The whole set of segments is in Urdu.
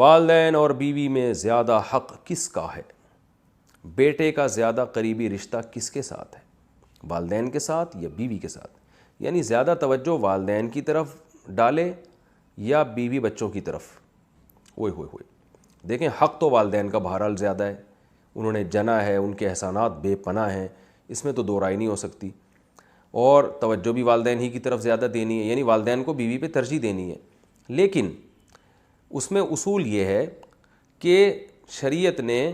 والدین اور بیوی میں زیادہ حق کس کا ہے؟ بیٹے کا زیادہ قریبی رشتہ کس کے ساتھ ہے؟ والدین کے ساتھ یا بیوی کے ساتھ؟ یعنی زیادہ توجہ والدین کی طرف ڈالے یا بیوی بچوں کی طرف؟ ہوئے ہوئے ہوئے دیکھیں، حق تو والدین کا بہرحال زیادہ ہے، انہوں نے جنا ہے، ان کے احسانات بے پناہ ہیں، اس میں تو دو رائے نہیں ہو سکتی، اور توجہ بھی والدین ہی کی طرف زیادہ دینی ہے، یعنی والدین کو بیوی پہ ترجیح دینی ہے۔ لیکن اس میں اصول یہ ہے کہ شریعت نے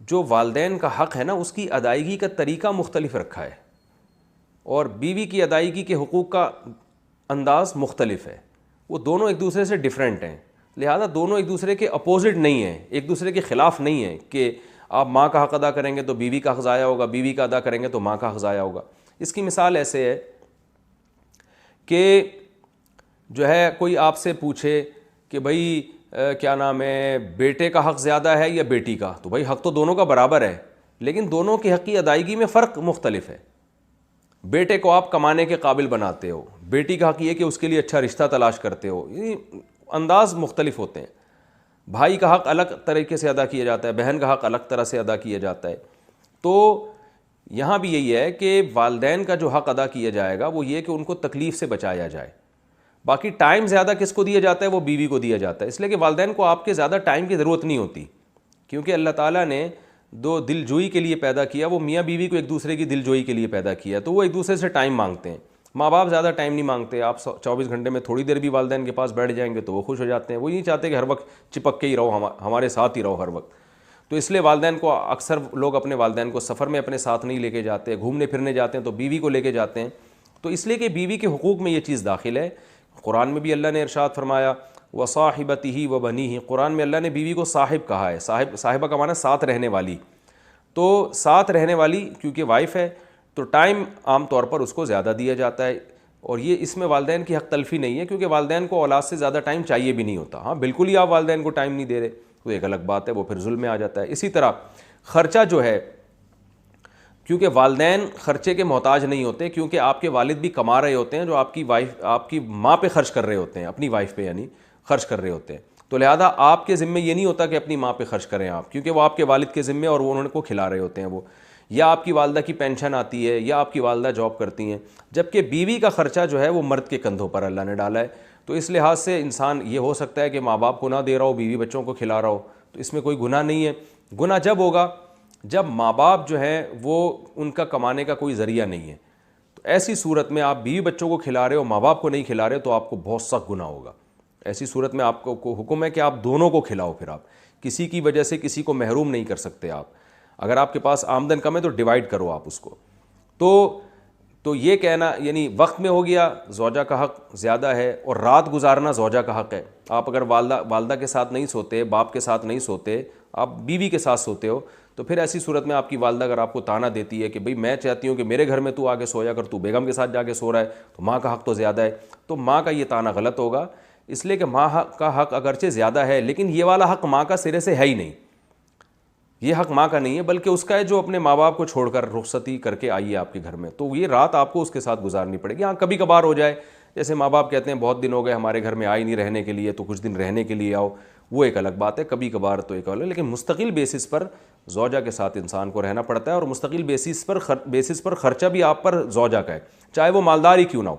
جو والدین کا حق ہے نا، اس کی ادائیگی کا طریقہ مختلف رکھا ہے، اور بیوی کی ادائیگی کے حقوق کا انداز مختلف ہے، وہ دونوں ایک دوسرے سے ڈیفرنٹ ہیں، لہذا دونوں ایک دوسرے کے اپوزٹ نہیں ہیں، ایک دوسرے کے خلاف نہیں ہیں کہ آپ ماں کا حق ادا کریں گے تو بیوی کا حق ضائع ہوگا، بیوی کا ادا کریں گے تو ماں کا حق ضائع ہوگا۔ اس کی مثال ایسے ہے کہ جو ہے کوئی آپ سے پوچھے کہ بھائی کیا نام ہے، بیٹے کا حق زیادہ ہے یا بیٹی کا؟ تو بھائی حق تو دونوں کا برابر ہے، لیکن دونوں کی حق کی ادائیگی میں فرق مختلف ہے۔ بیٹے کو آپ کمانے کے قابل بناتے ہو، بیٹی کا حق یہ کہ اس کے لیے اچھا رشتہ تلاش کرتے ہو، یعنی انداز مختلف ہوتے ہیں۔ بھائی کا حق الگ طریقے سے ادا کیا جاتا ہے، بہن کا حق الگ طرح سے ادا کیا جاتا ہے۔ تو یہاں بھی یہی ہے کہ والدین کا جو حق ادا کیا جائے گا وہ یہ کہ ان کو تکلیف سے بچایا جائے۔ باقی ٹائم زیادہ کس کو دیا جاتا ہے؟ وہ بیوی کو دیا جاتا ہے، اس لیے کہ والدین کو آپ کے زیادہ ٹائم کی ضرورت نہیں ہوتی، کیونکہ اللہ تعالیٰ نے دو دل جوئی کے لیے پیدا کیا، وہ میاں بیوی کو ایک دوسرے کی دل جوئی کے لیے پیدا کیا، تو وہ ایک دوسرے سے ٹائم مانگتے ہیں۔ ماں باپ زیادہ ٹائم نہیں مانگتے، آپ 24 گھنٹے میں تھوڑی دیر بھی والدین کے پاس بیٹھ جائیں گے تو وہ خوش ہو جاتے ہیں، وہ نہیں چاہتے کہ ہر وقت چپک کے ہی رہو، ہمارے ساتھ ہی رہو ہر وقت۔ تو اس لیے والدین کو اکثر لوگ اپنے والدین کو سفر میں اپنے ساتھ نہیں لے کے جاتے، گھومنے پھرنے جاتے ہیں تو بیوی کو لے کے جاتے ہیں، تو اس لیے کہ بیوی کے حقوق میں یہ چیز داخل ہے۔ قرآن میں بھی اللہ نے ارشاد فرمایا وصاحبتہ وبنیہ، قرآن میں اللہ نے بیوی کو صاحب کہا ہے، صاحبہ کا معنی ساتھ رہنے والی، تو ساتھ رہنے والی کیونکہ وائف ہے تو ٹائم عام طور پر اس کو زیادہ دیا جاتا ہے، اور یہ اس میں والدین کی حق تلفی نہیں ہے، کیونکہ والدین کو اولاد سے زیادہ ٹائم چاہیے بھی نہیں ہوتا۔ ہاں بالکل ہی آپ والدین کو ٹائم نہیں دے رہے تو ایک الگ بات ہے، وہ پھر ظلم میں آ جاتا ہے۔ اسی طرح خرچہ جو ہے، کیونکہ والدین خرچے کے محتاج نہیں ہوتے، کیونکہ آپ کے والد بھی کما رہے ہوتے ہیں جو آپ کی ماں پہ خرچ کر رہے ہوتے ہیں، اپنی وائف پہ یعنی خرچ کر رہے ہوتے ہیں، تو لہذا آپ کے ذمے یہ نہیں ہوتا کہ اپنی ماں پہ خرچ کریں آپ، کیونکہ وہ آپ کے والد کے ذمے اور وہ انہوں کو کھلا رہے ہوتے ہیں، وہ یا آپ کی والدہ کی پینشن آتی ہے یا آپ کی والدہ جاب کرتی ہیں، جبکہ بیوی کا خرچہ جو ہے وہ مرد کے کندھوں پر اللہ نے ڈالا ہے۔ تو اس لحاظ سے انسان یہ ہو سکتا ہے کہ ماں باپ کو نہ دے رہا ہو، بیوی بچوں کو کھلا رہا ہو، تو اس میں کوئی گناہ نہیں ہے۔ گناہ جب ہوگا جب ماں باپ جو ہیں وہ ان کا کمانے کا کوئی ذریعہ نہیں ہے، تو ایسی صورت میں آپ بیوی بچوں کو کھلا رہے ہو، ماں باپ کو نہیں کھلا رہے، تو آپ کو بہت سخت گناہ ہوگا۔ ایسی صورت میں آپ کو حکم ہے کہ آپ دونوں کو کھلاؤ، پھر آپ کسی کی وجہ سے کسی کو محروم نہیں کر سکتے آپ۔ اگر آپ کے پاس آمدن کم ہے تو ڈیوائڈ کرو آپ اس کو۔ تو یہ کہنا یعنی وقت میں ہو گیا زوجہ کا حق زیادہ ہے، اور رات گزارنا زوجہ کا حق ہے۔ آپ اگر والدہ کے ساتھ نہیں سوتے، باپ کے ساتھ نہیں سوتے، آپ بیوی کے ساتھ سوتے ہو، تو پھر ایسی صورت میں آپ کی والدہ اگر آپ کو تانا دیتی ہے کہ بھئی میں چاہتی ہوں کہ میرے گھر میں تو آ کے سویا کر، تو بیگم کے ساتھ جا کے سو رہا ہے، تو ماں کا حق تو زیادہ ہے، تو ماں کا یہ تانا غلط ہوگا، اس لیے کہ ماں کا حق اگرچہ زیادہ ہے لیکن یہ والا حق ماں کا سرے سے ہے ہی نہیں، یہ حق ماں کا نہیں ہے بلکہ اس کا ہے جو اپنے ماں باپ کو چھوڑ کر رخصتی کر کے آئی ہے آپ کے گھر میں، تو یہ رات آپ کو اس کے ساتھ گزارنی پڑے گی۔ ہاں کبھی کبھار ہو جائے، جیسے ماں باپ کہتے ہیں بہت دن ہو گئے ہمارے گھر میں آئی نہیں رہنے کے لیے، تو کچھ دن رہنے کے لیے آؤ، وہ ایک الگ بات ہے، کبھی کبھار تو ایک الگ، لیکن مستقل بیسس پر زوجہ کے ساتھ انسان کو رہنا پڑتا ہے، اور مستقل بیسس پر خرچہ بھی آپ پر زوجہ کا ہے، چاہے وہ مالدار ہی کیوں نہ ہو۔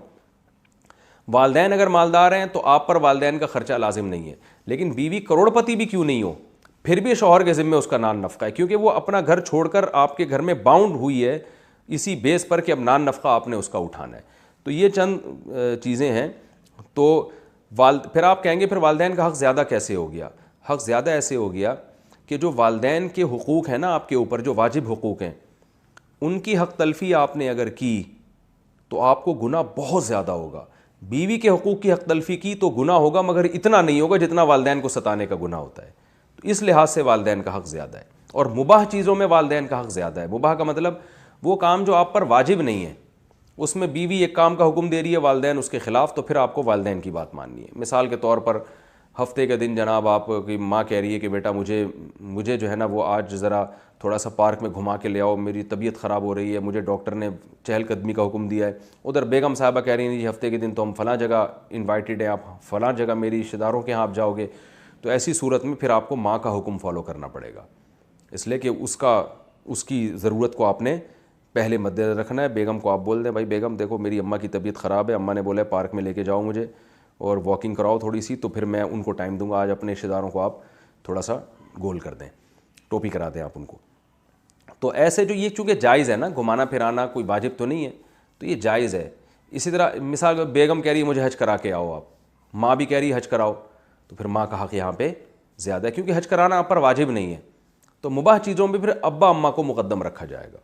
والدین اگر مالدار ہیں تو آپ پر والدین کا خرچہ لازم نہیں ہے، لیکن بیوی کروڑ پتی بھی کیوں نہیں ہو، پھر بھی شوہر کے ذمے اس کا نان نفقہ ہے، کیونکہ وہ اپنا گھر چھوڑ کر آپ کے گھر میں باؤنڈ ہوئی ہے اسی بیس پر کہ اب نان نفقہ آپ نے اس کا اٹھانا ہے۔ تو یہ چند چیزیں ہیں۔ تو پھر آپ کہیں گے پھر والدین کا حق زیادہ کیسے ہو گیا؟ حق زیادہ ایسے ہو گیا کہ جو والدین کے حقوق ہیں نا آپ کے اوپر، جو واجب حقوق ہیں، ان کی حق تلفی آپ نے اگر کی تو آپ کو گناہ بہت زیادہ ہوگا۔ بیوی کے حقوق کی حق تلفی کی تو گناہ ہوگا، مگر اتنا نہیں ہوگا جتنا والدین کو ستانے کا گناہ ہوتا ہے، تو اس لحاظ سے والدین کا حق زیادہ ہے۔ اور مباح چیزوں میں والدین کا حق زیادہ ہے۔ مباح کا مطلب وہ کام جو آپ پر واجب نہیں ہے، اس میں بیوی ایک کام کا حکم دے رہی ہے، والدین اس کے خلاف، تو پھر آپ کو والدین کی بات ماننی ہے۔ مثال کے طور پر ہفتے کے دن جناب آپ کی ماں کہہ رہی ہے کہ بیٹا مجھے جو ہے نا وہ آج ذرا تھوڑا سا پارک میں گھما کے لے آؤ، میری طبیعت خراب ہو رہی ہے، مجھے ڈاکٹر نے چہل قدمی کا حکم دیا ہے۔ ادھر بیگم صاحبہ کہہ رہی ہیں جی ہفتے کے دن تو ہم فلاں جگہ انوائٹڈ ہیں، آپ فلاں جگہ میری رشتہ داروں کے ہاں آپ جاؤ گے، تو ایسی صورت میں پھر آپ کو ماں کا حکم فالو کرنا پڑے گا، اس لیے کہ اس کی ضرورت کو آپ نے پہلے مد نظر رکھنا ہے۔ بیگم کو آپ بول دیں بھائی بیگم دیکھو میری اماں کی طبیعت خراب ہے، اماں نے بولا ہے پارک میں لے کے جاؤ مجھے اور واکنگ کراؤ تھوڑی سی، تو پھر میں ان کو ٹائم دوں گا، آج اپنے رشتہ داروں کو آپ تھوڑا سا گول کر دیں، ٹوپی کرا دیں آپ ان کو۔ تو ایسے جو یہ چونکہ جائز ہے نا، گھمانا پھرانا کوئی واجب تو نہیں ہے، تو یہ جائز ہے۔ اسی طرح مثال بیگم کہہ رہی ہے مجھے حج کرا کے آؤ، آپ ماں بھی کہہ رہی ہے حج کراؤ، تو پھر ماں کا حق یہاں پہ زیادہ ہے، کیونکہ حج کرانا آپ پر واجب نہیں ہے، تو مباح چیزوں میں پھر ابا اماں کو مقدم رکھا جائے گا۔